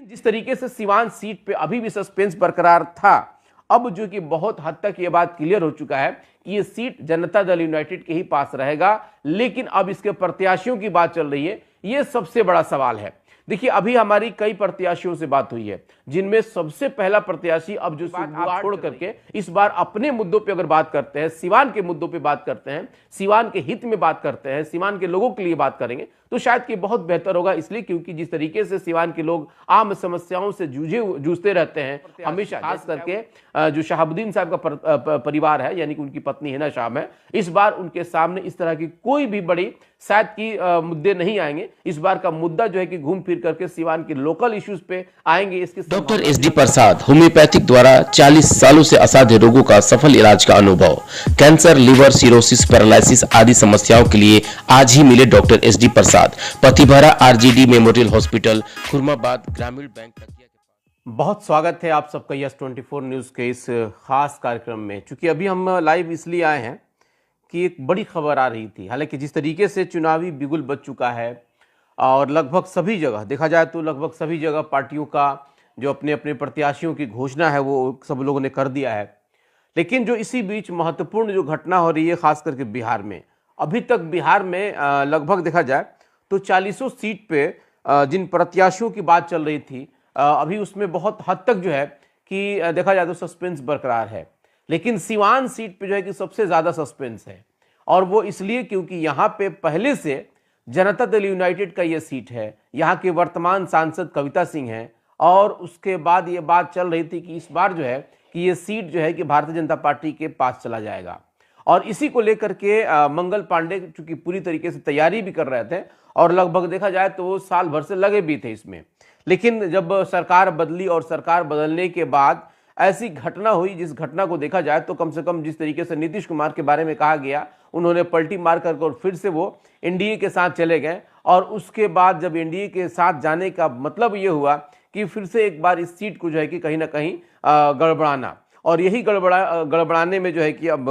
जिस तरीके से सीवान सीट पे अभी भी सस्पेंस बरकरार था, अब जो कि बहुत हद तक ये बात क्लियर हो चुका है कि ये सीट जनता दल यूनाइटेड के ही पास रहेगा। लेकिन अब इसके प्रत्याशियों की बात चल रही है, ये सबसे बड़ा सवाल है। देखिए, अभी हमारी कई प्रत्याशियों से बात हुई है, जिनमें सबसे पहला प्रत्याशी अब जो बात छोड़ करके इस बार अपने मुद्दों पे अगर बात करते हैं, सीवान के मुद्दों पे बात करते हैं, सीवान के हित में बात करते हैं, सीवान के लोगों के लिए बात करेंगे तो शायद कि बहुत बेहतर होगा। इसलिए क्योंकि जिस तरीके से सीवान के लोग आम समस्याओं से जूझते रहते हैं हमेशा, खास करके जो शहाबुद्दीन साहब का परिवार है, यानी कि उनकी पत्नी हिना शाम है, इस बार उनके सामने इस तरह की कोई भी बड़ी शायद की मुद्दे नहीं आएंगे। इस बार का मुद्दा जो है कि घूम फिर करके सीवान के लोकल इश्यूज पे आएंगे। इसके डॉक्टर एसडी प्रसाद, होम्योपैथिक द्वारा 40 सालों से असाध्य रोगों का सफल इलाज का अनुभव, कैंसर, लिवर, सिरोसिस, पैरालिसिस आदि समस्याओं के लिए आज ही मिले डॉक्टर एसडी प्रसाद, पतिभरा आरजीडी मेमोरियल हॉस्पिटल, खुरमाबाद, ग्रामीण बैंक तकिया के पास। बहुत स्वागत है आप सबका यस 24 न्यूज के इस खास कार्यक्रम में। चूंकि अभी हम लाइव इसलिए आए हैं कि एक बड़ी खबर आ रही थी। हालांकि जिस तरीके से चुनावी बिगुल बज चुका है और लगभग सभी जगह देखा जाए तो लगभग सभी जगह पार्टियों का जो अपने अपने प्रत्याशियों की घोषणा है वो सब लोगों ने कर दिया है। लेकिन जो इसी बीच महत्वपूर्ण जो घटना हो रही है, खास करके बिहार में, अभी तक बिहार में लगभग देखा जाए तो 40 सीट पे जिन प्रत्याशियों की बात चल रही थी, अभी उसमें बहुत हद तक जो है कि देखा जाए तो सस्पेंस बरकरार है। लेकिन सीवान सीट पे जो है कि सबसे ज्यादा सस्पेंस है, और वो इसलिए क्योंकि यहाँ पे पहले से जनता दल यूनाइटेड का ये सीट है, यहाँ के वर्तमान सांसद कविता सिंह हैं, और उसके बाद ये बात चल रही थी कि इस बार जो है कि ये सीट जो है कि भारतीय जनता पार्टी के पास चला जाएगा। और इसी को लेकर के मंगल पांडे चूंकि पूरी तरीके से तैयारी भी कर रहे थे और लगभग देखा जाए तो वो साल भर से लगे भी थे इसमें। लेकिन जब सरकार बदली और सरकार बदलने के बाद ऐसी घटना हुई, जिस घटना को देखा जाए तो कम से कम जिस तरीके से नीतीश कुमार के बारे में कहा गया, उन्होंने पलटी मार कर और फिर से वो एनडीए के साथ चले गए। और उसके बाद जब एनडीए के साथ जाने का मतलब ये हुआ कि फिर से एक बार इस सीट को जो है कि कहीं ना कहीं गड़बड़ाना, और यही गड़बड़ाने में जो है कि अब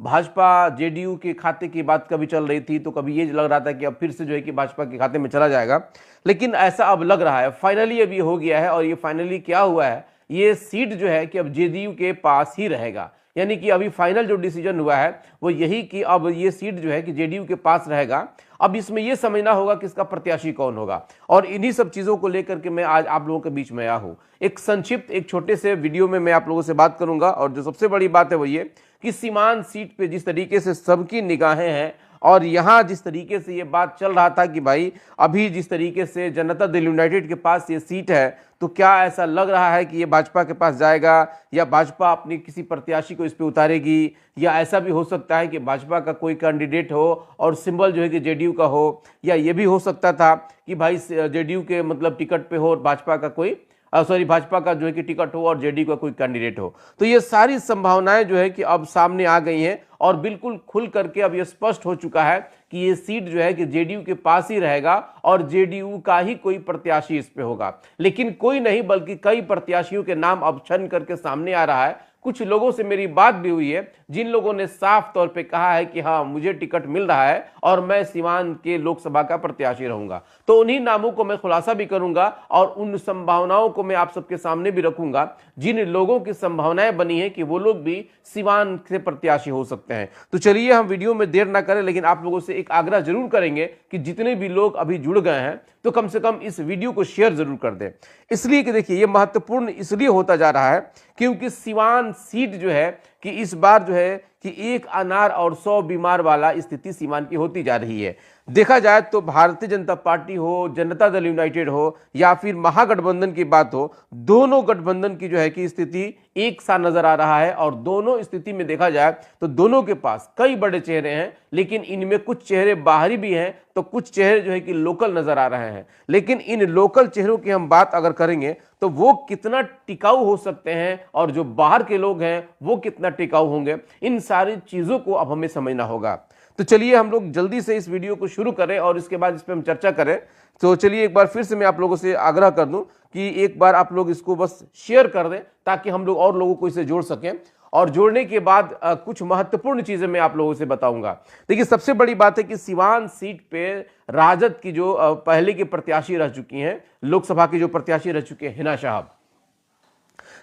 भाजपा जेडीयू के खाते की बात कभी चल रही थी, तो कभी ये लग रहा था कि अब फिर से जो है कि भाजपा के खाते में चला जाएगा। लेकिन ऐसा अब लग रहा है, फाइनली अभी हो गया है। और ये फाइनली क्या हुआ है, ये सीट जो है कि अब जेडीयू के पास ही रहेगा। यानी कि अभी फाइनल जो डिसीजन हुआ है वो यही कि अब ये सीट जो है कि जेडीयू के पास रहेगा। अब इसमें यह समझना होगा कि इसका प्रत्याशी कौन होगा, और इन्हीं सब चीजों को लेकर के मैं आज आप लोगों के बीच में आया हूं। एक संक्षिप्त एक छोटे से वीडियो में मैं आप लोगों से बात करूंगा, और जो सबसे बड़ी बात है वो ये कि सीवान सीट पे जिस तरीके से सबकी निगाहें हैं, और यहाँ जिस तरीके से ये बात चल रहा था कि भाई अभी जिस तरीके से जनता दल यूनाइटेड के पास ये सीट है, तो क्या ऐसा लग रहा है कि ये भाजपा के पास जाएगा या भाजपा अपनी किसी प्रत्याशी को इस पे उतारेगी, या ऐसा भी हो सकता है कि भाजपा का कोई कैंडिडेट हो और सिंबल जो है कि जेडीयू का हो, या ये भी हो सकता था कि भाई जेडीयू के मतलब टिकट पे हो और भाजपा का कोई भाजपा का जो है कि टिकट हो और जेडीयू का कोई कैंडिडेट हो। तो ये सारी संभावनाएं जो है कि अब सामने आ गई हैं, और बिल्कुल खुल करके अब ये स्पष्ट हो चुका है कि ये सीट जो है कि जेडीयू के पास ही रहेगा और जेडीयू का ही कोई प्रत्याशी इस पे होगा। लेकिन कोई नहीं बल्कि कई प्रत्याशियों के नाम अब छन करके सामने आ रहा है। कुछ लोगों से मेरी बात भी हुई है जिन लोगों ने साफ तौर पे कहा है कि हाँ, मुझे टिकट मिल रहा है और मैं सीवान के लोकसभा का प्रत्याशी रहूंगा। तो उन्हीं नामों को मैं खुलासा भी करूंगा और उन संभावनाओं को मैं आप सबके सामने भी रखूंगा, जिन लोगों की संभावनाएं बनी है कि वो लोग भी सीवान से प्रत्याशी हो सकते हैं। तो चलिए हम वीडियो में देर ना करें, लेकिन आप लोगों से एक आग्रह जरूर करेंगे कि जितने भी लोग अभी जुड़ गए हैं तो कम से कम इस वीडियो को शेयर जरूर कर दें। इसलिए कि देखिए, ये महत्वपूर्ण इसलिए होता जा रहा है क्योंकि सीवान सीट जो है कि इस बार जो है कि 1 अनार और 100 बीमार वाला स्थिति सीवान की होती जा रही है। देखा जाए तो भारतीय जनता पार्टी हो, जनता दल यूनाइटेड हो, या फिर महागठबंधन की बात हो, दोनों गठबंधन की जो है कि स्थिति एक सा नजर आ रहा है। और दोनों स्थिति में देखा जाए तो दोनों के पास कई बड़े चेहरे हैं, लेकिन इनमें कुछ चेहरे बाहरी भी हैं तो कुछ चेहरे जो है कि लोकल नजर आ रहे हैं। लेकिन इन लोकल चेहरों की हम बात अगर करेंगे तो वो कितना टिकाऊ हो सकते हैं, और जो बाहर के लोग हैं वो कितना टिकाऊ होंगे, इन सारी चीजों को अब हमें समझना होगा। तो चलिए हम लोग जल्दी से इस वीडियो को शुरू करें और इसके बाद इस पर हम चर्चा करें। तो चलिए एक बार फिर से मैं आप लोगों से आग्रह कर दूं कि एक बार आप लोग इसको बस शेयर कर दें ताकि हम लोग और लोगों को इसे जोड़ सकें। और जोड़ने के बाद कुछ महत्वपूर्ण चीजें मैं आप लोगों से बताऊंगा। देखिए, सबसे बड़ी बात है कि सिवान सीट पे राजद की जो पहले की प्रत्याशी रह चुकी हैं, लोकसभा की जो प्रत्याशी रह चुके हैं हिना साहब,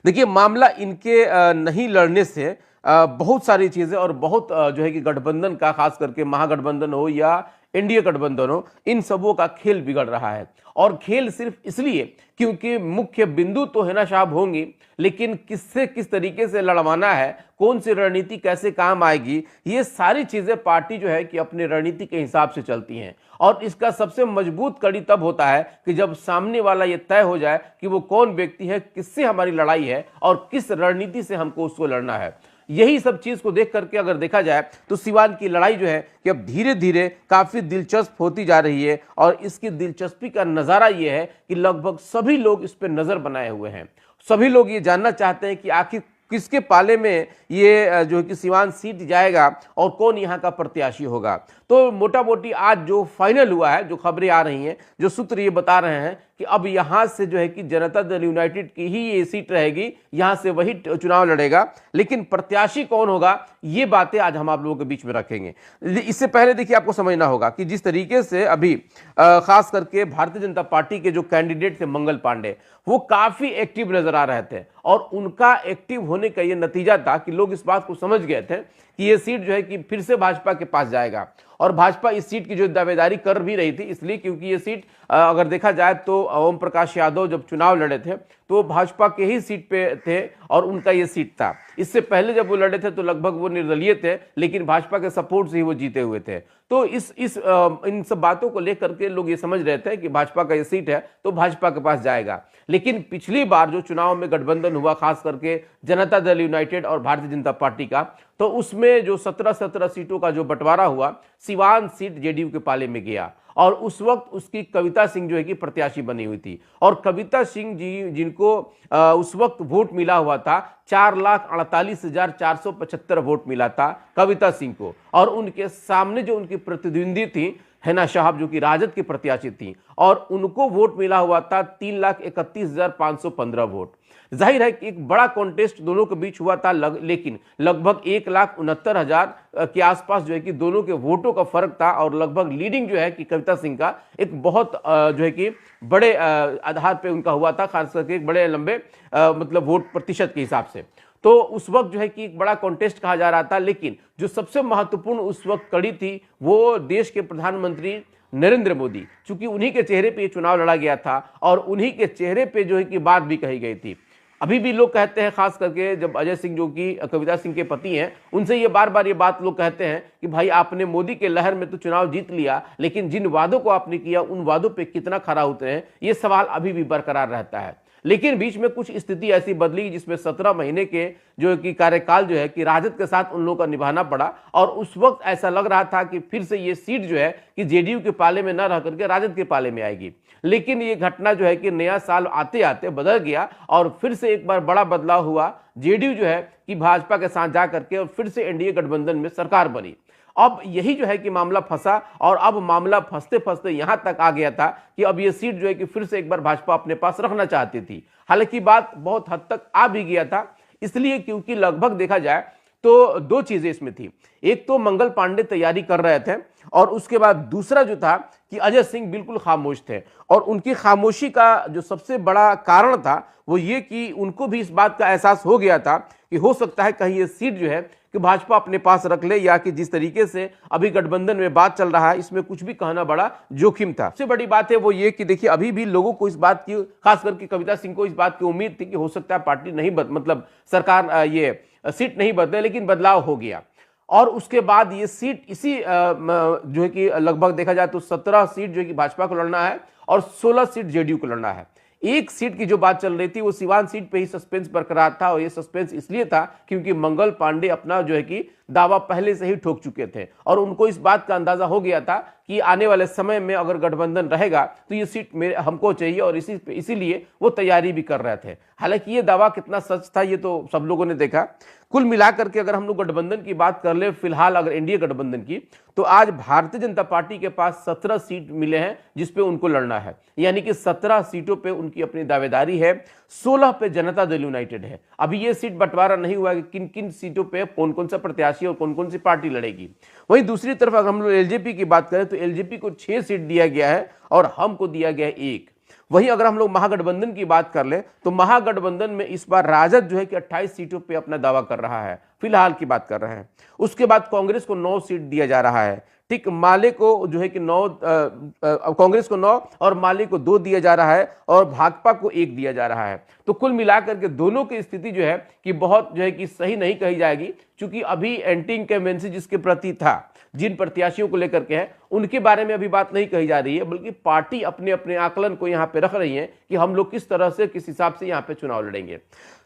देखिए मामला इनके नहीं लड़ने से बहुत सारी चीजें और बहुत जो है कि गठबंधन का, खास करके महागठबंधन हो या एनडीए गठबंधन हो, इन सबों का खेल बिगड़ रहा है। और खेल सिर्फ इसलिए क्योंकि मुख्य बिंदु तो हिना साहब होंगी, लेकिन किससे किस तरीके से लड़वाना है, कौन सी रणनीति कैसे काम आएगी, ये सारी चीजें पार्टी जो है कि अपनी रणनीति के हिसाब से चलती हैं। और इसका सबसे मजबूत कड़ी तब होता है कि जब सामने वाला ये तय हो जाए कि वो कौन व्यक्ति है, किससे हमारी लड़ाई है और किस रणनीति से हमको उसको लड़ना है। यही सब चीज को देख करके अगर देखा जाए तो सिवान की लड़ाई जो है कि अब धीरे धीरे काफी दिलचस्प होती जा रही है। और इसकी दिलचस्पी का नजारा यह है कि लगभग सभी लोग इस पर नजर बनाए हुए हैं। सभी लोग ये जानना चाहते हैं कि आखिर किसके पाले में ये जो कि सिवान सीट जाएगा और कौन यहाँ का प्रत्याशी होगा। तो मोटा मोटी आज जो फाइनल हुआ है, जो खबरें आ रही हैं, जो सूत्र ये बता रहे हैं कि अब यहाँ से जो है कि जनता दल यूनाइटेड की ही ये सीट रहेगी, यहाँ से वही चुनाव लड़ेगा। लेकिन प्रत्याशी कौन होगा, ये बातें आज हम आप लोगों के बीच में रखेंगे। इससे पहले देखिए, आपको समझना होगा कि जिस तरीके से अभी खास करके भारतीय जनता पार्टी के जो कैंडिडेट थे मंगल पांडे, वो काफी एक्टिव नजर आ रहे थे। और उनका एक्टिव होने का ये नतीजा था कि लोग इस बात को समझ गए थे कि ये सीट जो है कि फिर से भाजपा के पास जाएगा। और भाजपा इस सीट की जो दावेदारी कर भी रही थी, इसलिए क्योंकि ये सीट अगर देखा जाए तो ओम प्रकाश यादव जब चुनाव लड़े थे तो भाजपा के ही सीट पे थे और उनका ये सीट था। इससे पहले जब वो लड़े थे तो लगभग वो निर्दलीय थे, लेकिन भाजपा के सपोर्ट से ही वो जीते हुए थे। तो इन सब बातों को लेकर के लोग ये समझ रहे थे कि भाजपा का ये सीट है तो भाजपा के पास जाएगा। लेकिन पिछली बार जो चुनाव में गठबंधन हुआ, खास करके जनता दल यूनाइटेड और भारतीय जनता पार्टी का, तो उसमें जो 17 सीटों का जो बंटवारा हुआ, सिवान सीट जेडीयू के पाले में गया। और उस वक्त उसकी कविता सिंह जो है कि प्रत्याशी बनी हुई थी। और कविता सिंह जी, जिनको उस वक्त वोट मिला हुआ था 4,48,475 वोट मिला था कविता सिंह को। और उनके सामने जो उनकी प्रतिद्वंदी थी हिना साहब, जो कि राजद की प्रत्याशी थी, और उनको वोट मिला हुआ था 3,31,515 वोट। जाहिर है कि एक बड़ा कॉन्टेस्ट दोनों के बीच हुआ था, लेकिन लगभग 1,69,000 के आसपास जो है कि दोनों के वोटों का फर्क था। और लगभग लीडिंग जो है कि कविता सिंह का एक बहुत जो है कि बड़े आधार पे उनका हुआ था, खास करके एक बड़े लंबे मतलब वोट प्रतिशत के हिसाब से। तो उस वक्त जो है कि एक बड़ा कॉन्टेस्ट कहा जा रहा था। लेकिन जो सबसे महत्वपूर्ण उस वक्त कड़ी थी वो देश के प्रधानमंत्री नरेंद्र मोदी, चूंकि उन्हीं के चेहरे पे ये चुनाव लड़ा गया था और उन्हीं के चेहरे पे जो है कि बात भी कही गई थी। अभी भी लोग कहते हैं, खास करके जब अजय सिंह जो कि कविता सिंह के पति हैं, उनसे ये बार बार ये बात लोग कहते हैं कि भाई आपने मोदी के लहर में तो चुनाव जीत लिया, लेकिन जिन वादों को आपने किया उन वादों पे कितना खरा उतरे हैं, ये सवाल अभी भी बरकरार रहता है। लेकिन बीच में कुछ स्थिति ऐसी बदली जिसमें 17 महीने के जो कि कार्यकाल जो है कि राजद के साथ उन लोगों का निभाना पड़ा। और उस वक्त ऐसा लग रहा था कि फिर से ये सीट जो है कि जेडीयू के पाले में न रह करके राजद के पाले में आएगी। लेकिन ये घटना जो है कि नया साल आते आते बदल गया और फिर से एक बार बड़ा बदलाव हुआ। जेडीयू जो है कि भाजपा के साथ जा करके और फिर से एनडीए गठबंधन में सरकार बनी। अब यही जो है कि मामला फंसा और अब मामला फंसते फंसते यहां तक आ गया था कि अब ये सीट जो है कि फिर से एक बार भाजपा अपने पास रखना चाहती थी। हालांकि बात बहुत हद तक आ भी गया था, इसलिए क्योंकि लगभग देखा जाए तो दो चीजें इसमें थी। एक तो मंगल पांडे तैयारी कर रहे थे और उसके बाद दूसरा जो था कि अजय सिंह बिल्कुल खामोश थे। और उनकी खामोशी का जो सबसे बड़ा कारण था वो ये कि उनको भी इस बात का एहसास हो गया था कि हो सकता है कहीं ये सीट जो है कि भाजपा अपने पास रख ले, या कि जिस तरीके से अभी गठबंधन में बात चल रहा है इसमें कुछ भी कहना बड़ा जोखिम था। सबसे बड़ी बात है वो ये कि देखिए अभी भी लोगों को इस बात की, खास करके कविता सिंह को इस बात की उम्मीद थी कि हो सकता है पार्टी नहीं मतलब सरकार ये सीट नहीं बदले, लेकिन बदलाव हो गया। और उसके बाद ये सीट इसी जो है कि लगभग देखा जाए तो 17 सीट जो है कि भाजपा को लड़ना है और 16 सीट जेडीयू को लड़ना है। एक सीट की जो बात चल रही थी वो सिवान सीट पे ही सस्पेंस बरकरार था। और ये सस्पेंस इसलिए था क्योंकि मंगल पांडे अपना जो है कि दावा पहले से ही ठोक चुके थे और उनको इस बात का अंदाजा हो गया था कि आने वाले समय में अगर गठबंधन रहेगा तो ये सीट मेरे हमको चाहिए और इसीलिए वो तैयारी भी कर रहे थे। हालांकि ये दावा कितना सच था ये तो सब लोगों ने देखा। कुल मिलाकर के अगर हम लोग गठबंधन की बात कर ले, फिलहाल अगर एनडीए गठबंधन की, तो आज भारतीय जनता पार्टी के पास 17 सीट मिले हैं जिसपे उनको लड़ना है, यानी कि 17 सीटों पे उनकी अपनी दावेदारी है, 16 पे जनता दल यूनाइटेड है। अभी ये सीट बंटवारा नहीं हुआ कि किन किन सीटों पे कौन कौन सा प्रत्याशी और कौन कौन सी पार्टी लड़ेगी। वहीं दूसरी तरफ अगर हम लोग एलजेपी की बात करें तो एलजेपी को 6 सीट दिया गया है और हमको दिया गया है 1। वहीं अगर हम लोग महागठबंधन की बात कर ले तो महागठबंधन में इस बार राजद जो है कि 28 सीटों पे अपना दावा कर रहा है, फिलहाल की बात कर रहे हैं। उसके बाद कांग्रेस को 9 सीट दिया जा रहा है, ठीक। माले को जो है कि 9, कांग्रेस को 9 और माले को 2 दिया जा रहा है और भाजपा को 1 दिया जा रहा है। तो कुल मिलाकर के दोनों की स्थिति जो है कि बहुत जो है कि सही नहीं कही जाएगी, क्योंकि अभी एंटी इनकम्बेंसी जिसके प्रति था, जिन प्रत्याशियों को लेकर के है, उनके बारे में अभी बात नहीं कही जा रही है, बल्कि पार्टी अपने अपने आकलन को यहां पे रख रही है कि हम लोग किस तरह से किस हिसाब से यहां पे चुनाव लड़ेंगे।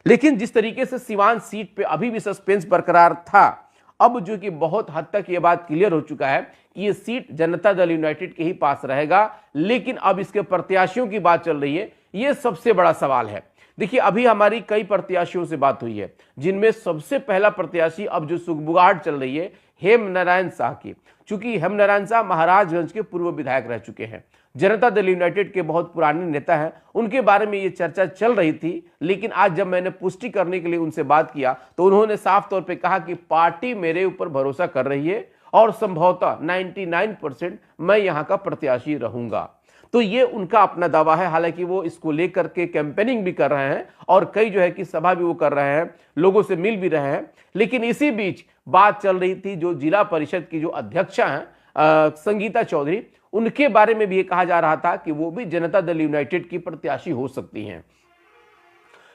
लेकिन जिस तरीके से सिवान सीट पे अभी भी सस्पेंस बरकरार था, अब जो कि बहुत हद तक यह बात क्लियर हो चुका है कि यह सीट जनता दल यूनाइटेड के ही पास रहेगा। लेकिन अब इसके प्रत्याशियों की बात चल रही है, यह सबसे बड़ा सवाल है। देखिए, अभी हमारी कई प्रत्याशियों से बात हुई है, जिनमें सबसे पहला प्रत्याशी अब जो सुगबुगाहट चल रही है हेमनारायण शाह की। चूंकि हेमनारायण शाह महाराजगंज के पूर्व विधायक रह चुके हैं, जनता दल यूनाइटेड के बहुत पुराने नेता हैं, उनके बारे में ये चर्चा चल रही थी। लेकिन आज जब मैंने पुष्टि करने के लिए उनसे बात किया तो उन्होंने साफ तौर पे कहा कि पार्टी मेरे ऊपर भरोसा कर रही है और संभवतः 99% मैं यहां का प्रत्याशी रहूंगा। तो ये उनका अपना दावा है। हालांकि वो इसको लेकर के कैंपेनिंग भी कर रहे हैं और कई जो है कि सभा भी वो कर रहे हैं, लोगों से मिल भी रहे हैं। लेकिन इसी बीच बात चल रही थी, जो जिला परिषद की जो अध्यक्षा हैं संगीता चौधरी, उनके बारे में भी ये कहा जा रहा था कि वो भी जनता दल यूनाइटेड की प्रत्याशी हो सकती हैं।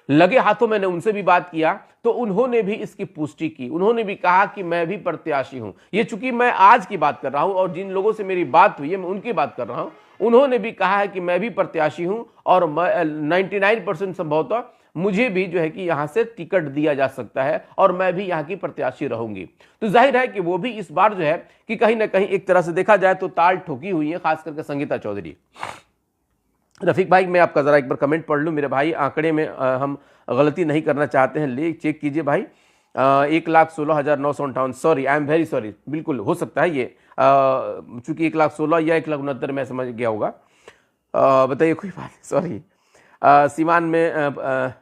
लगे हाथों मैंने उनसे भी बात किया तो उन्होंने भी इसकी पुष्टि की। उन्होंने भी कहा कि मैं भी प्रत्याशी हूं। ये चूंकि मैं आज की बात कर रहा हूं और जिन लोगों से मेरी बात हुई है मैं उनकी बात कर रहा हूं, उन्होंने भी कहा है कि मैं भी प्रत्याशी हूं और 99% संभवतः मुझे भी जो है कि यहां से टिकट दिया जा सकता है और मैं भी यहां की प्रत्याशी रहूंगी। तो जाहिर है कि वो भी इस बार जो है कि कहीं ना कहीं एक तरह से देखा जाए तो ताल ठोकी हुई है, खास करके संगीता चौधरी। रफीक भाई, मैं आपका जरा एक बार कमेंट पढ़ लूं। मेरे भाई, आंकड़े में हम गलती नहीं करना चाहते हैं, ले चेक कीजिए भाई। 1,16,958, sorry, I am very sorry, बिल्कुल हो सकता है ये चूंकि 1,16,000 या 1,69,000 मैं समझ गया होगा। बताइए, कोई बात नहीं, सॉरी। सीमान में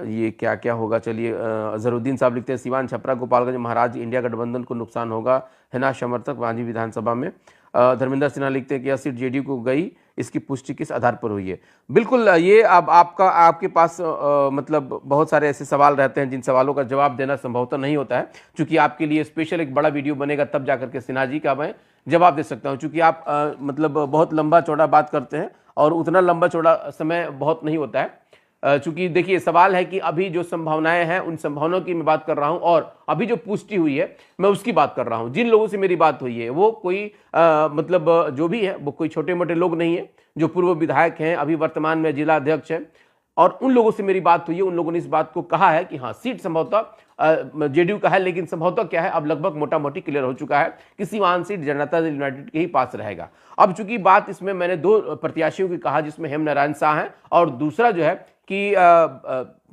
ये क्या क्या होगा, चलिए। अजहरुद्दीन साहब लिखते हैं सीवान, छपरा, गोपालगंज, महाराज इंडिया गठबंधन को नुकसान होगा, है ना समर्थक मांझी विधानसभा में। धर्मेंद्र सिन्हा लिखते हैं कि यह सीट जेडीयू को गई, इसकी पुष्टि किस आधार पर हुई है। बिल्कुल, ये अब आपके पास मतलब बहुत सारे ऐसे सवाल रहते हैं जिन सवालों का जवाब देना संभवतः नहीं होता है। चूंकि आपके लिए स्पेशल एक बड़ा वीडियो बनेगा तब जाकर के सिन्हा जी का मैं जवाब दे सकता हूं। चूंकि आप मतलब बहुत लंबा चौड़ा बात करते हैं और उतना लंबा चौड़ा समय बहुत नहीं होता है। चूंकि देखिए, सवाल है कि अभी जो संभावनाएं हैं उन संभावनाओं की मैं बात कर रहा हूं और अभी जो पुष्टि हुई है मैं उसकी बात कर रहा हूं। जिन लोगों से मेरी बात हुई है वो कोई मतलब जो भी है वो कोई छोटे मोटे लोग नहीं है, जो पूर्व विधायक हैं, अभी वर्तमान में जिला अध्यक्ष हैं, और उन लोगों से मेरी बात हुई है। उन लोगों ने इस बात को कहा है कि हाँ, सीट संभवतः जेडीयू का है, लेकिन संभवतः क्या है, अब लगभग मोटा मोटी क्लियर हो चुका है कि सीवान सीट जनता दल यूनाइटेड के ही पास रहेगा। अब चूंकि बात इसमें मैंने 2 प्रत्याशियों की कहा, जिसमें हेमनारायण शाह हैं और दूसरा जो है कि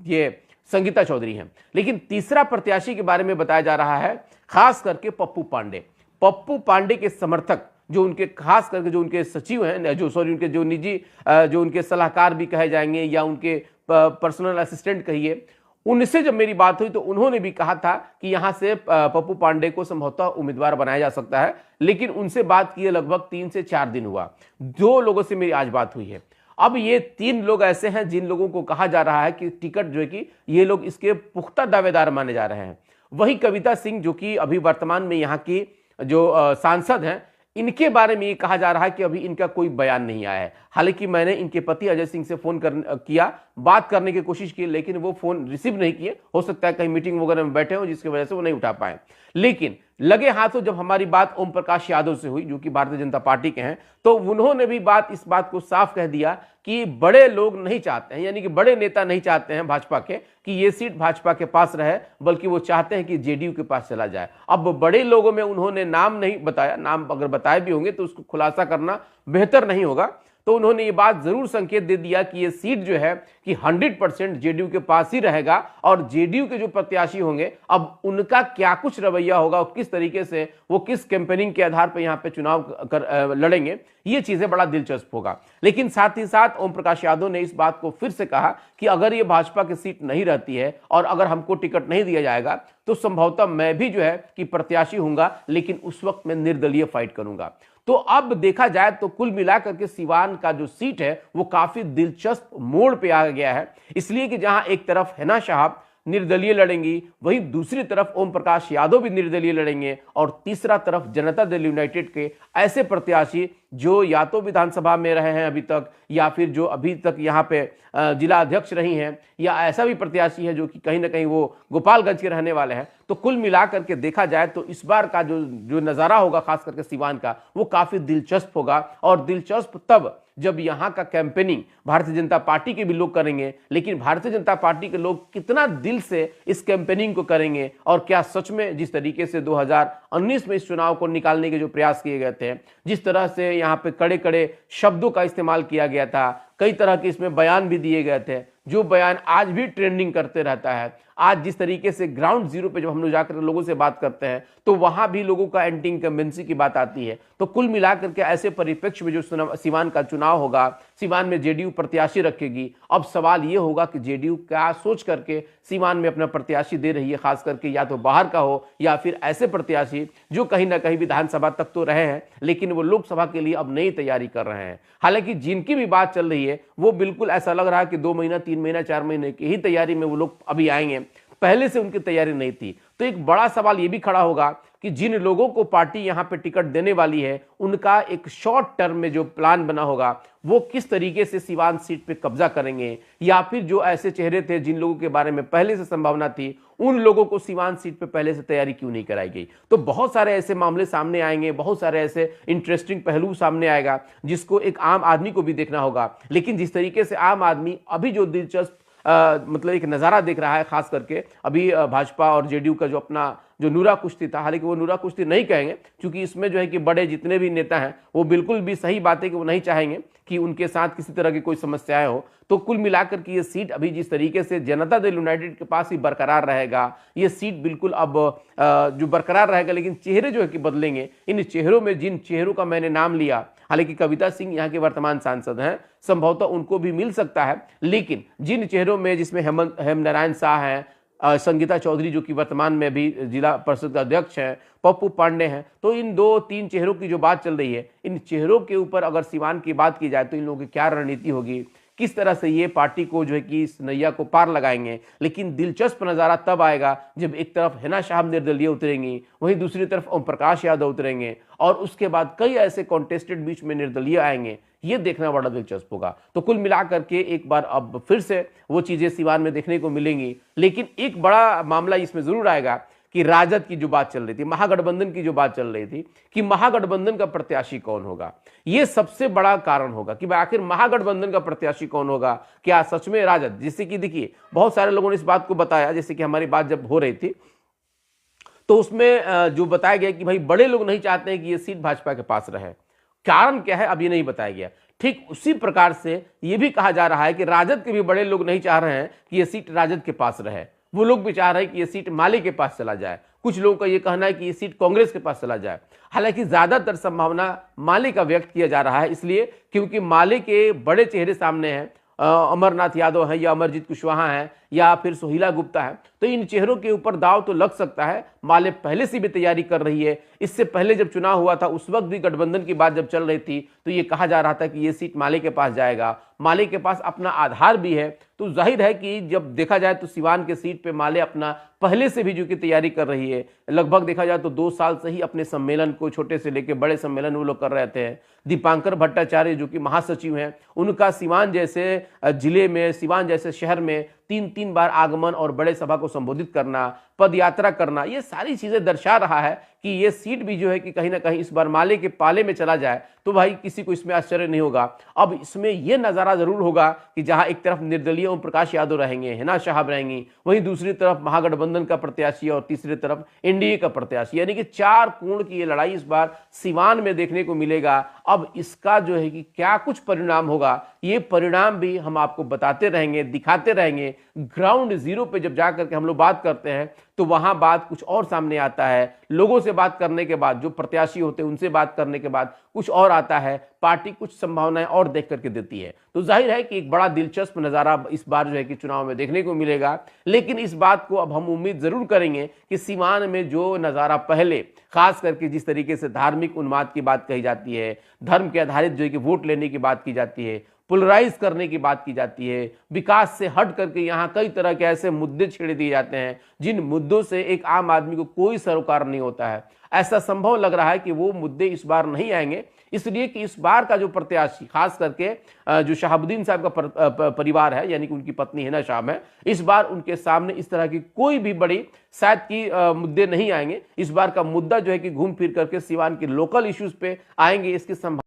ये संगीता चौधरी हैं, लेकिन तीसरा प्रत्याशी के बारे में बताया जा रहा है, खास करके पप्पू पांडे। पप्पू पांडे के समर्थक, जो उनके खास करके जो उनके सचिव हैं, उनके जो निजी जो उनके सलाहकार भी कहे जाएंगे या उनके पर्सनल असिस्टेंट कहिए, उनसे जब मेरी बात हुई तो उन्होंने भी कहा था कि यहां से पप्पू पांडे को संभवतः उम्मीदवार बनाया जा सकता है। लेकिन उनसे बात किए लगभग 3 से 4 दिन हुआ। 2 लोगों से मेरी आज बात हुई है। अब ये 3 लोग ऐसे हैं जिन लोगों को कहा जा रहा है कि टिकट जो है कि ये लोग इसके पुख्ता दावेदार माने जा रहे हैं। वही कविता सिंह, जो कि अभी वर्तमान में यहाँ की जो सांसद हैं, इनके बारे में ये कहा जा रहा है कि अभी इनका कोई बयान नहीं आया है। हालांकि मैंने इनके पति अजय सिंह से फोन किया, बात करने की कोशिश की, लेकिन वो फोन रिसीव नहीं किए। हो सकता है कहीं मीटिंग वगैरह में बैठे हो जिसकी वजह से वो नहीं उठा पाए। लेकिन लगे हाथों जब हमारी बात ओम प्रकाश यादव से हुई, जो कि भारतीय जनता पार्टी के हैं, तो उन्होंने भी इस बात को साफ कह दिया कि बड़े लोग नहीं चाहते हैं, यानी कि बड़े नेता नहीं चाहते हैं भाजपा के कि ये सीट भाजपा के पास रहे, बल्कि वो चाहते हैं कि जेडीयू के पास चला जाए। अब बड़े लोगों में उन्होंने नाम नहीं बताया, नाम अगर बताए भी होंगे तो उसको खुलासा करना बेहतर नहीं होगा। तो उन्होंने ये बात जरूर संकेत दे दिया कि ये सीट जो है कि 100% जेडीयू के पास ही रहेगा, और जेडीयू के जो प्रत्याशी होंगे अब उनका क्या कुछ रवैया होगा, किस तरीके से वो किस कैंपेनिंग के आधार पर यहां पे चुनाव लड़ेंगे, ये चीजें बड़ा दिलचस्प होगा। लेकिन साथ ही साथ ओम प्रकाश यादव ने इस बात को फिर से कहा कि अगर ये भाजपा की सीट नहीं रहती है और अगर हमको टिकट नहीं दिया जाएगा तो संभवतः मैं भी जो है कि प्रत्याशी हूंगा, लेकिन उस वक्त मैं निर्दलीय फाइट करूंगा। तो अब देखा जाए तो कुल मिलाकर के सिवान का जो सीट है वो काफी दिलचस्प मोड़ पे आ गया है, इसलिए कि जहां एक तरफ हिना साहब निर्दलीय लड़ेंगी, वहीं दूसरी तरफ ओम प्रकाश यादव भी निर्दलीय लड़ेंगे, और तीसरा तरफ जनता दल यूनाइटेड के ऐसे प्रत्याशी जो या तो विधानसभा में रहे हैं अभी तक, या फिर जो अभी तक यहाँ पे जिला अध्यक्ष रही हैं, या ऐसा भी प्रत्याशी है जो कि कहीं ना कहीं वो गोपालगंज के रहने वाले हैं। तो कुल मिलाकर के देखा जाए तो इस बार का जो नज़ारा होगा खास करके सिवान का, वो काफ़ी दिलचस्प होगा, और दिलचस्प तब जब यहाँ का कैंपेनिंग भारतीय जनता पार्टी के भी लोग करेंगे, लेकिन भारतीय जनता पार्टी के लोग कितना दिल से इस कैंपेनिंग को करेंगे, और क्या सच में जिस तरीके से 2019 में इस चुनाव को निकालने के जो प्रयास किए गए थे, जिस तरह से यहाँ पे कड़े कड़े शब्दों का इस्तेमाल किया गया था, कई तरह के इसमें बयान भी दिए गए थे, जो बयान आज भी ट्रेंडिंग करते रहता है। आज जिस तरीके से ग्राउंड जीरो पे जब हम लोग जाकर लोगों से बात करते हैं तो वहां भी लोगों का एंटी इनकम्बेंसी की बात आती है। तो कुल मिलाकर के ऐसे परिप्रेक्ष्य में जो सिवान का चुनाव होगा, सिवान में जेडीयू प्रत्याशी रखेगी। अब सवाल ये होगा कि जेडीयू क्या सोच करके सिवान में अपना प्रत्याशी दे रही है, खास करके या तो बाहर का हो या फिर ऐसे प्रत्याशी जो कहीं ना कहीं विधानसभा तक तो रहे हैं लेकिन वो लोकसभा के लिए अब नई तैयारी कर रहे हैं। हालांकि जिनकी भी बात चल रही है वो बिल्कुल ऐसा लग रहा है कि 2 महीना 3 महीना 4 महीने की ही तैयारी में वो लोग अभी आएंगे, पहले से उनकी तैयारी नहीं थी। तो एक बड़ा सवाल ये भी खड़ा होगा कि जिन लोगों को पार्टी यहां पे टिकट देने वाली है उनका एक शॉर्ट टर्म में जो प्लान बना होगा वो किस तरीके से सिवान सीट पे कब्जा करेंगे, या फिर जो ऐसे चेहरे थे जिन लोगों के बारे में पहले से संभावना थी उन लोगों को सिवान सीट पे पहले से तैयारी क्यों नहीं कराई गई। तो बहुत सारे ऐसे मामले सामने आएंगे, बहुत सारे ऐसे इंटरेस्टिंग पहलू सामने आएगा जिसको एक आम आदमी को भी देखना होगा। लेकिन जिस तरीके से आम आदमी अभी जो दिलचस्प मतलब एक नज़ारा देख रहा है, खास करके अभी भाजपा और जेडीयू का जो अपना जो नूरा कुश्ती था, हालांकि वो नूरा कुश्ती नहीं कहेंगे क्योंकि इसमें जो है कि बड़े जितने भी नेता हैं वो बिल्कुल भी सही बात है कि वो नहीं चाहेंगे कि उनके साथ किसी तरह की कोई समस्याएं हो। तो कुल मिलाकर के ये सीट अभी जिस तरीके से जनता दल यूनाइटेड के पास ही बरकरार रहेगा, ये सीट बिल्कुल अब जो बरकरार रहेगा, लेकिन चेहरे जो है कि बदलेंगे। इन चेहरों में जिन चेहरों का मैंने नाम लिया, हालांकि कविता सिंह यहाँ के वर्तमान सांसद हैं, संभवतः उनको भी मिल सकता है, लेकिन जिन चेहरों में जिसमें हेमनारायण शाह हैं, संगीता चौधरी जो कि वर्तमान में भी जिला परिषद का अध्यक्ष हैं, पप्पू पांडे हैं, तो इन 2-3 चेहरों की जो बात चल रही है, इन चेहरों के ऊपर अगर सिवान की बात की जाए तो इन लोगों की क्या रणनीति होगी, किस तरह से ये पार्टी को जो है कि इस नैया को पार लगाएंगे। लेकिन दिलचस्प नज़ारा तब आएगा जब एक तरफ हिना साहब निर्दलीय उतरेंगी, वहीं दूसरी तरफ ओम प्रकाश यादव उतरेंगे, और उसके बाद कई ऐसे कॉन्टेस्टेड बीच में निर्दलीय आएंगे। ये देखना बड़ा दिलचस्प होगा। तो कुल मिलाकर के एक बार अब फिर से वो चीज़ें सिवान में देखने को मिलेंगी। लेकिन एक बड़ा मामला इसमें ज़रूर आएगा कि राजद की जो बात चल रही थी, महागठबंधन की जो बात चल रही थी कि महागठबंधन का प्रत्याशी कौन होगा, ये सबसे बड़ा कारण होगा कि आखिर महागठबंधन का प्रत्याशी कौन होगा। क्या सच में राजद, जैसे कि देखिए बहुत सारे लोगों ने इस बात को बताया, जैसे कि हमारी बात जब हो रही थी तो उसमें जो बताया गया कि भाई बड़े लोग नहीं चाहते हैं कि ये सीट भाजपा के पास रहे, कारण क्या है अब ये नहीं बताया गया। ठीक उसी प्रकार से ये भी कहा जा रहा है कि राजद के भी बड़े लोग नहीं चाह रहे हैं कि ये सीट राजद के पास रहे, वो लोग भी चाह रहे हैं कि ये सीट माले के पास चला जाए। कुछ लोगों का ये कहना है कि ये सीट कांग्रेस के पास चला जाए। हालांकि ज्यादातर संभावना माले का व्यक्त किया जा रहा है, इसलिए क्योंकि माले के बड़े चेहरे सामने हैं, अमरनाथ यादव हैं या अमरजीत कुशवाहा हैं या फिर सोहिला गुप्ता है, तो इन चेहरों के ऊपर दाव तो लग सकता है। माले पहले से भी तैयारी कर रही है। इससे पहले जब चुनाव हुआ था उस वक्त भी गठबंधन की बात जब चल रही थी तो ये कहा जा रहा था कि ये सीट माले के पास जाएगा। माले के पास अपना आधार भी है, तो जाहिर है कि जब देखा जाए तो सिवान के सीट पे माले अपना पहले से भी जो की तैयारी कर रही है। लगभग देखा जाए तो 2 साल से ही अपने सम्मेलन को, छोटे से लेकर बड़े सम्मेलन वो लोग कर रहे थे। दीपांकर भट्टाचार्य जो कि महासचिव हैं, उनका सिवान जैसे जिले में, सिवान जैसे शहर में 3-3 बार आगमन और बड़े सभा को संबोधित करना, पद यात्रा करना, ये सारी चीजें दर्शा रहा है कि ये सीट भी जो है कि कहीं ना कहीं इस बार माले के पाले में चला जाए तो भाई किसी को इसमें आश्चर्य नहीं होगा। अब इसमें यह नजारा जरूर होगा कि जहां एक तरफ निर्दलीय ओम प्रकाश यादव रहेंगे, हिना साहब रहेंगी, वहीं दूसरी तरफ महागठबंधन का प्रत्याशी और तीसरी तरफ एनडीए का प्रत्याशी, यानी कि 4 कोण की ये लड़ाई इस बार सीवान में देखने को मिलेगा। अब इसका जो है कि क्या कुछ परिणाम होगा, ये परिणाम भी हम आपको बताते रहेंगे, दिखाते रहेंगे। ग्राउंड जीरो पे जब जाकर के हम लोग बात करते हैं तो वहां बात कुछ और सामने आता है। लोगों से बात करने के बाद, जो प्रत्याशी होते हैं उनसे बात करने के बाद कुछ और आता है, पार्टी कुछ संभावनाएं और देख करके देती है। तो जाहिर है कि एक बड़ा दिलचस्प नजारा इस बार जो है कि चुनाव में देखने को मिलेगा। लेकिन इस बात को अब हम उम्मीद जरूर करेंगे कि सीवान में जो नजारा पहले, खास करके जिस तरीके से धार्मिक उन्माद की बात कही जाती है, धर्म के आधारित जो है कि वोट लेने की बात की जाती है, पोलराइज करने की बात की जाती है, विकास से हट करके यहाँ कई तरह के ऐसे मुद्दे छेड़ दिए जाते हैं जिन मुद्दों से एक आम आदमी को कोई सरोकार नहीं होता है, ऐसा संभव लग रहा है कि वो मुद्दे इस बार नहीं आएंगे। इसलिए कि इस बार का जो प्रत्याशी, खास करके जो शहाबुद्दीन साहब का परिवार है, यानी कि उनकी पत्नी हिना साहब है, इस बार उनके सामने इस तरह की कोई भी बड़ी शायद की मुद्दे नहीं आएंगे। इस बार का मुद्दा जो है कि घूम फिर करके सीवान के लोकल इश्यूज पे आएंगे, इसकी संभावना।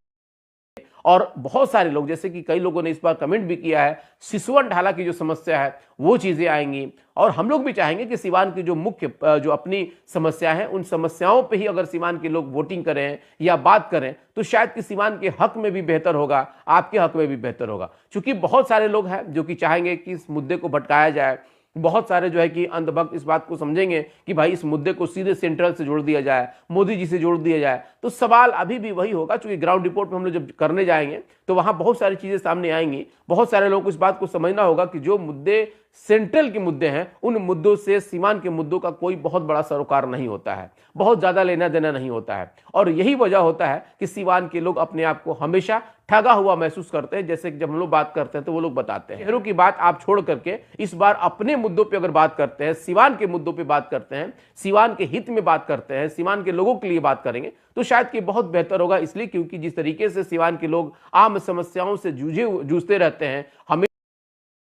और बहुत सारे लोग, जैसे कि कई लोगों ने इस बार कमेंट भी किया है, सिसवन ढाला की जो समस्या है वो चीजें आएंगी। और हम लोग भी चाहेंगे कि सीवान की जो मुख्य जो अपनी समस्या है, उन समस्याओं पे ही अगर सीवान के लोग वोटिंग करें या बात करें तो शायद कि सीवान के हक में भी बेहतर होगा, आपके हक में भी बेहतर होगा। क्योंकि बहुत सारे लोग हैं जो कि चाहेंगे कि इस मुद्दे को भटकाया जाए। बहुत सारे जो है कि अंधभक्त इस बात को समझेंगे कि भाई इस मुद्दे को सीधे सेंट्रल से जोड़ दिया जाए, मोदी जी से जोड़ दिया जाए। तो सवाल अभी भी वही होगा, क्योंकि ग्राउंड रिपोर्ट में हम लोग जब करने जाएंगे तो वहां बहुत सारी चीजें सामने आएंगी। बहुत सारे लोगों को इस बात को समझना होगा कि जो मुद्दे सेंट्रल के मुद्दे हैं, उन मुद्दों से सीवान के मुद्दों का कोई बहुत बड़ा सरोकार नहीं होता है, बहुत ज्यादा लेना देना नहीं होता है। और यही वजह होता है कि सीवान के लोग अपने आप को हमेशा ठगा हुआ महसूस करते हैं। जैसे कि जब हम लोग बात करते हैं तो वो लोग बताते हैं, शहरों की बात आप छोड़ करके इस बार अपने मुद्दों पे अगर बात करते हैं, सीवान के मुद्दों पे बात करते हैं, सीवान के हित में बात करते हैं, सीवान के लोगों के लिए बात करेंगे तो शायद कि बहुत बेहतर होगा। इसलिए क्योंकि जिस तरीके से सीवान के लोग आम समस्याओं से जूझते रहते हैं, हमें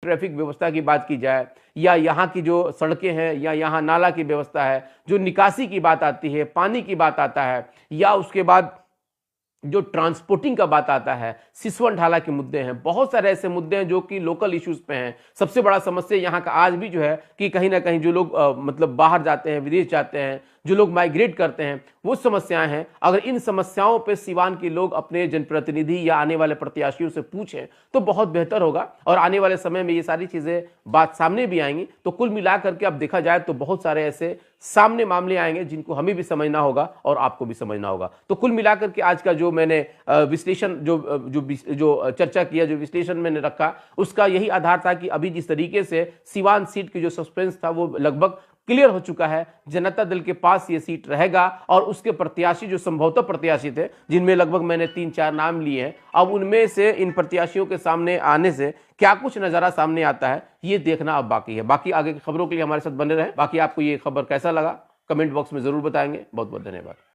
ट्रैफिक व्यवस्था की बात की जाए, या यहाँ की जो सड़कें हैं, या यहाँ नाला की व्यवस्था है, जो निकासी की बात आती है, पानी की बात आता है, या उसके बाद जो ट्रांसपोर्टिंग का बात आता है, सिसवन ढाला के मुद्दे हैं, बहुत सारे ऐसे मुद्दे हैं जो कि लोकल इश्यूज पे हैं। सबसे बड़ा समस्या यहाँ का आज भी जो है कि कहीं ना कहीं जो लोग मतलब बाहर जाते हैं, विदेश जाते हैं, जो लोग माइग्रेट करते हैं, वो समस्याएं हैं। अगर इन समस्याओं पे सीवान के लोग अपने जनप्रतिनिधि या आने वाले प्रत्याशियों से पूछें तो बहुत बेहतर होगा। और आने वाले समय में ये सारी चीजें बात सामने भी आएंगी। तो कुल मिलाकर के अब देखा जाए तो बहुत सारे ऐसे सामने मामले आएंगे जिनको हमें भी समझना होगा और आपको भी समझना होगा। तो कुल मिलाकर के आज का जो मैंने विश्लेषण जो चर्चा किया, जो विश्लेषण मैंने रखा, उसका यही आधार था कि अभी जिस तरीके से सीवान सीट की जो सस्पेंस था वो लगभग क्लियर हो चुका है। जनता दल के पास ये सीट रहेगा और उसके प्रत्याशी जो संभवतः प्रत्याशी थे, जिनमें लगभग मैंने 3-4 नाम लिए हैं, अब उनमें से इन प्रत्याशियों के सामने आने से क्या कुछ नजारा सामने आता है ये देखना अब बाकी है। बाकी आगे की खबरों के लिए हमारे साथ बने रहें। बाकी आपको ये खबर कैसा लगा कमेंट बॉक्स में जरूर बताएंगे। बहुत बहुत धन्यवाद।